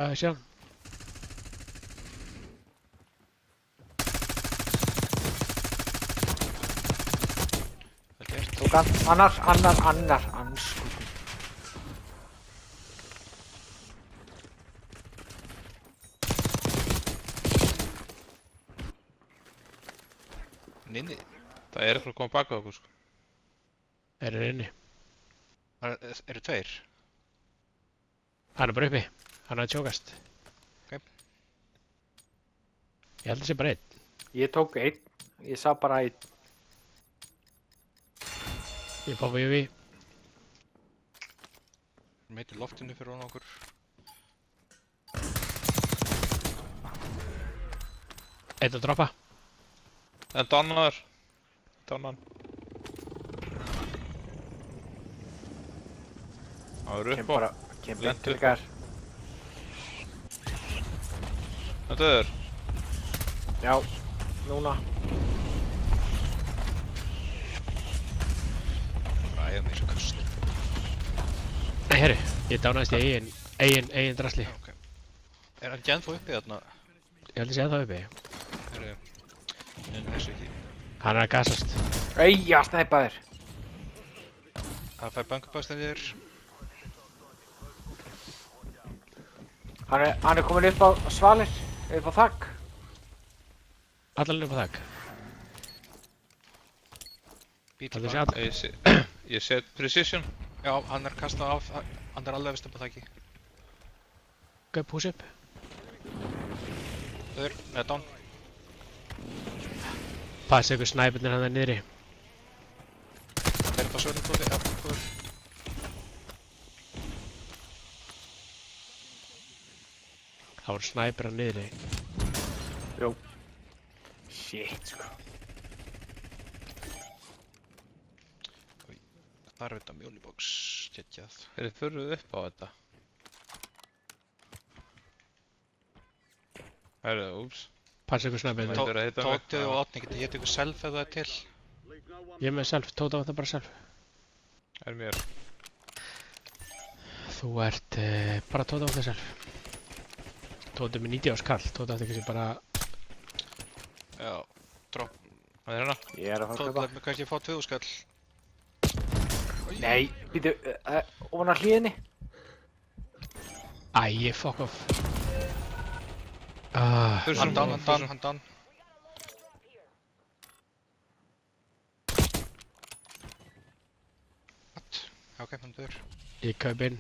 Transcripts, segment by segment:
Sjá. Tók hann, annar, anskotin. Inni, það er eitthvað að koma baka okkur sko. Þeir eru inni. Eru tveir? Hann er bara uppi. Hann er að tjókast. Ok. Ég held að sé bara einn. Ég tók einn, ég sá bara einn. Ég poppa UV. Meitir loftinu fyrir hún okkur. Einn að droppa. En Donnaður. Donnan. Það eru upp á. Kem Lent til upp á. ykkar. Þetta er. Já, núna. Ræðum þessu kosti. Nei, herru. Ég dánaðist í eigin drasli. Ok. Er hann gennþá uppi þarna? Ég held að sé að það uppi. Herru. En þessu ekki. Hann er að gasast. Eyja, snæpaður. Það fær bankabæstin þér. Hann er komin upp á svalir, upp á þakk. Allan upp á þakk. Bíl Það er bara. Ég set precision. Já, hann er kastað af. Hann er alveg vist upp á þakki. Ok, push up. Þau er down. Passa ykkur snæpurnir hann niðri. Hann er upp á svörnum tóti. Já, góður. Það voru snæpur hann niðri. Jú. Shit, sko. Það er þetta mjólibox. Tjekkjað. Þeir þurfuð upp á þetta. Herru, úps. Passa ykkur snæpurnir. Tó- Tóti og Átni geti hétt ykkur self ef það er til. Ég er með self. Tóta á þetta bara self. Er mér. Þú ert bara Tóta á þetta self. Tóta er með 90 árs kall. Tóta átti ekki sem bara... Já, drop. Það er hérna. Ég er að fara að Tóti kaupa. er með kannski að fá 2000 skall. Nei, býtu, ofan á hlíðinni. Æ, fuck off. Ah, Hann down. What? Já, ok, hann dör. ég kaup inn.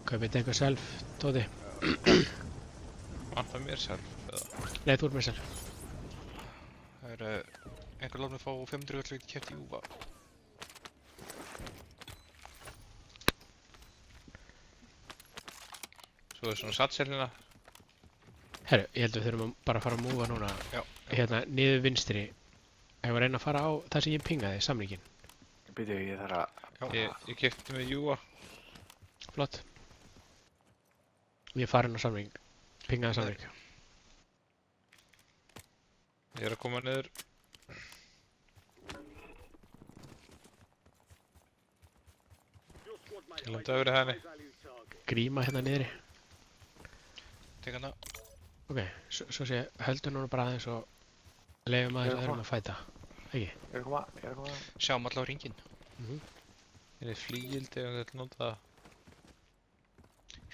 Kaup inn eitthvað self, Tóti. Vantar mér self eða? Nei, þú ert með self. Það er einhver lofn að fá 500 öll við kæft í Júva. Svo er svona satselina. Herru, ég held að við þurfum bara að fara að múfa núna. Já. Hérna, niður vinstri. Ef að reyna að fara á það sem ég pingaði, samlíkin. Býtu, ég þarf að... Ég kæfti með Júva. Flott. Ég er farin á samling. Pingaði samling. Ég er að koma niður. Ég landi að vera henni. Gríma hérna niðri. Tek hana. Ok, svo sé, höldum núna bara aðeins og leifum aðeins að öðrum að fæta. Ekki? Ég er að koma. Sjáum alltaf á ringinn. Mhm. Ég er flígildi ef þetta nota það.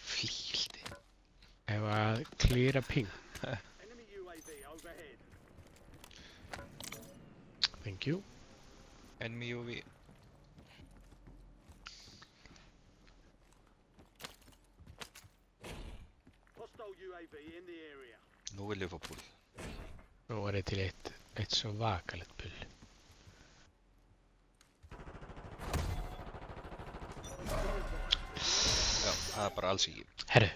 Flígildi? Ef að klýra ping. Thank you. Enemy UV. Nú er Liverpool. Nú var ég til eitt svo vakalegt pull. Já, það er bara alls ekki. Herru,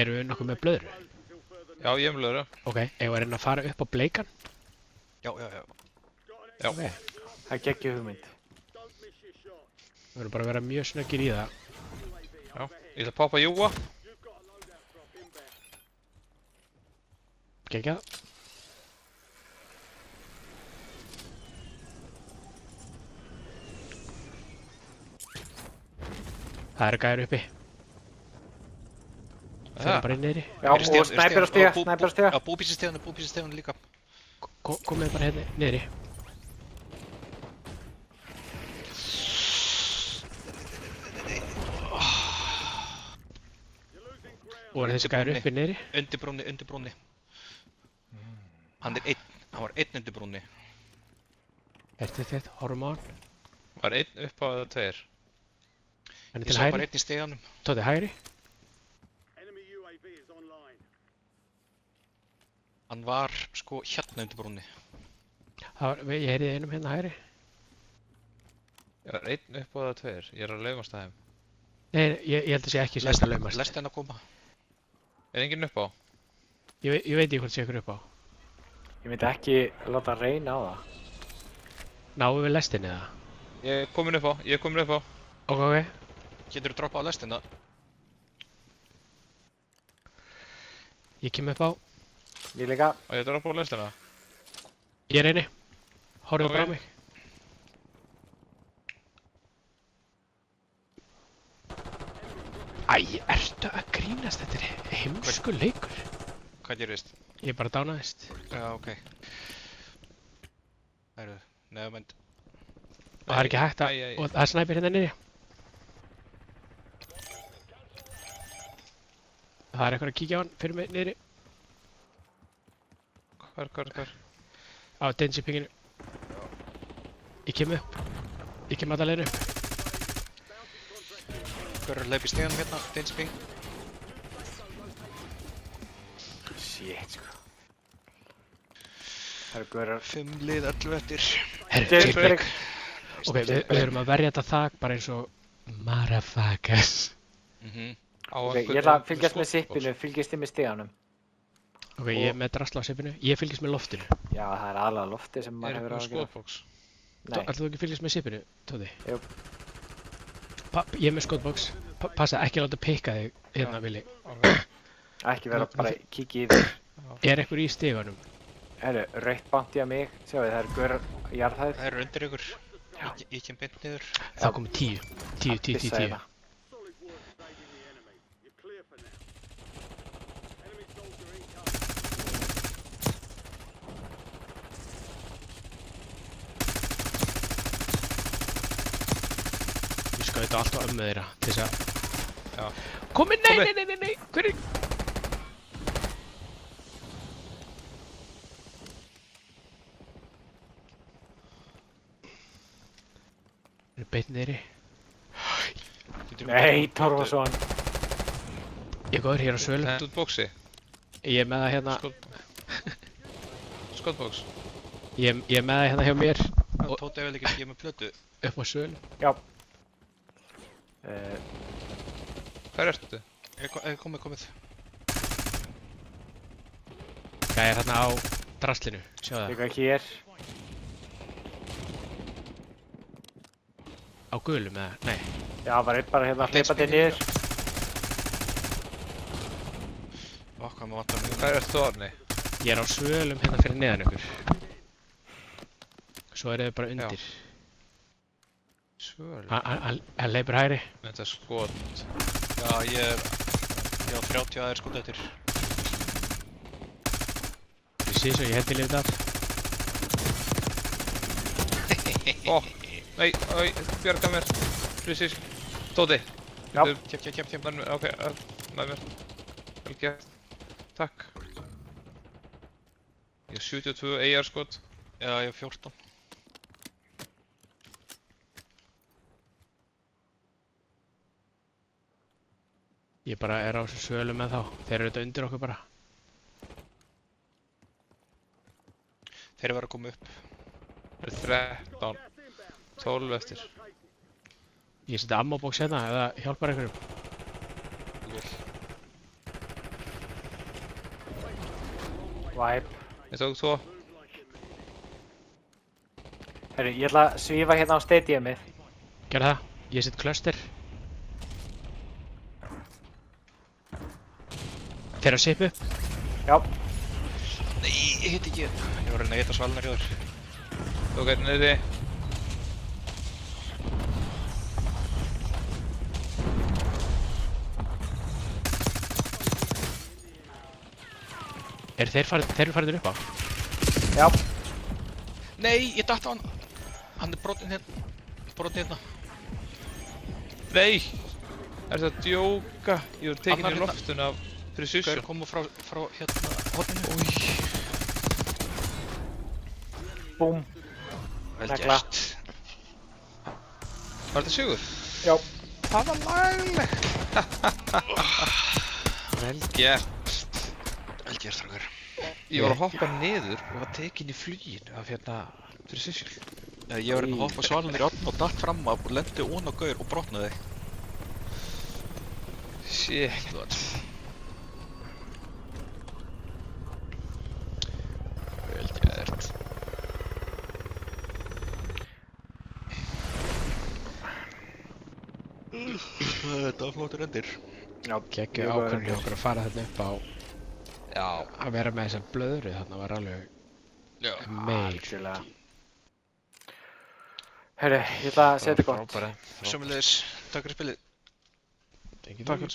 eru við nokkuð með blöðru? Já, ég er með lögru. Ok, eigum við að reyna að fara upp á bleikan? Já. Já. Ok. Það geggju hugmynd. Við verðum bara að vera mjög snöggir í það. Já. Ég ætla að poppa Júva. Geggjað. Það eru gæður uppi. Förum bara inn niðri. Já, og snæper á stiga, snæper á stiga. Já, búbísisteganu líka. Komið bara hérna niðri. Og er þessi gæður uppi niðri? Undir brúnni. Hann var einn undir brúnni. Þetta, horfum á hann. Var einn upp á það tveir. Hann er Ég til sá bara hægri. einn í steganum. Tóti, hægri. Hann var sko hérna undir brúnni. Ég heyrði einum hérna hægri. Ég var einn upp á það tveir. Ég er að laumast að þeim. Nei, ég held að sé ekki sérst að laumast. Lest henn að koma. Er enginn upp á? Ég veit ekki hvort sé ykkur upp á. Ég myndi ekki láta reyna á það. Náum við lestinni eða? Ég er komin upp á. Ok. Getur þú droppað á lestina? Ég kem upp á. Ég líka. Og ég droppa á lestina? Ég er inni. Horfum Ok. bara á mig. Æ, ertu að grínast? Þetta er heimsku leikur. Hvað gerist? Ég bara dánaðist. Já, ok. Það eru neðumend. Og það er ekki hægt að... Og það er snæpir hérna niðri. Það er eitthvað að kíkja á hann fyrir mig niðri. Hvar? Á danger pinginu. Ég kem upp. Ég kem alla leiðin upp. Hver er að leipa í steganum hérna? Deinsping. Shit, sko. Það eru guðrar. 5 lið, 11 eftir. Herru, Jailbreak. Ok, við erum að verja þetta þak bara eins og motherfuckers. Ok, ég ætla að fylgjast með sippinu, fylgjast þið með stiganum. Ok, ég er með drasla á sipinu. Ég fylgist með loftinu. Já, það er aðalega lofti sem Er maður hefur eitthvað á að gera. skotbox? Nei, Ætlar þú ekki að fylgjast með sipinu, Tóti? Jú. Ég er með skotbox. Passa, ekki láta pikka þig hérna, Vili. ekki vera bara að kíkja í þig. Er eitthvað í stigunum? Herru, rautt bounty að mig. Sjáu þið, það eru guðrar jarðhæð. Það eru undir ykkur. Ég kem beint niður. Það komið 10. 10. Ég skauta allt á ömmu þeirra til þess að... Já. Komi, nei! Hver er... Það er beint niðri. Nei, Torfason. Ég er góður hér á svölum. Þetta út bóksi. Ég er með það hérna... Skotbox. Ég er með það hérna hjá mér. Tóti vel ekki, ég er með plötu. Upp á svölum. Já. Hvar ertu? Komið. Það er hérna á draslinu. Sjá það. Líka hér. Á gulum eða? Nei. Já, var einn bara hérna hleypandi niður. Hvað maður vantar mjög. Hvar ertu orðni? Ég er á svölum hérna fyrir neðan ykkur. Svo eru þið bara undir. Svöl? Hann leipur hægri. Þetta er skot. Já, ég á 30 aðeir skot eftir. Ég sé svo, ég hendi lifið af. Ó, nei, bjarga mér. Precis. Tóti. Já. Kem. Ok, með mér. Vel gert. Takk. Ég er 72 AR skot. Já, ég er 14. Ég bara er á þessu svölum með þá. Þeir eru þetta undir okkur bara. Þeir eru verið að koma upp. Það eru 13. 12 eftir. Ég seti ammóbox hérna, eða hjálpar einhverjum. Vibe. Ég tók 2. Herru, ég ætla að svífa hérna á stadiumið. Gerðu það. Ég set cluster. Þeir eru að sipa upp. Já. Nei, ég hitt ekki. Ég var að reyna að hitta svalnar hjá þér. Tók einn niðri. Eru þeir farinir upp á? Já. Nei, ég datt á hann. Hann er brotinn hérna. Brotinn hérna. Nei! Er það að djóka? Ég var tekin Annar í hérna. loftun af Precision. Gaur koma frá hérna horninu. Új. Búm. Vel Negla. gert. Var þetta sigur? Já. Það var lagleg. Vel gert. Vel gert, strákar. Ég var að hoppa niður og var tekin í fluginu af hérna Precision. Ég var hérna að hoppa svalunir í áttin og datt fram af og lendi ón á gaur og brotnaði. Shit. Vel gert. Þetta var flottur endir. Já. Gekkju Mjög góður ákvörðin endir. okkur að fara þarna upp á Já. að vera með þessa blöðru þarna var alveg Já. meir. Algjörlega. Herri, ég ætla að segja þetta gott. Frábæri. Sömulegis, takk fyrir spilið. Takk Takk fyrir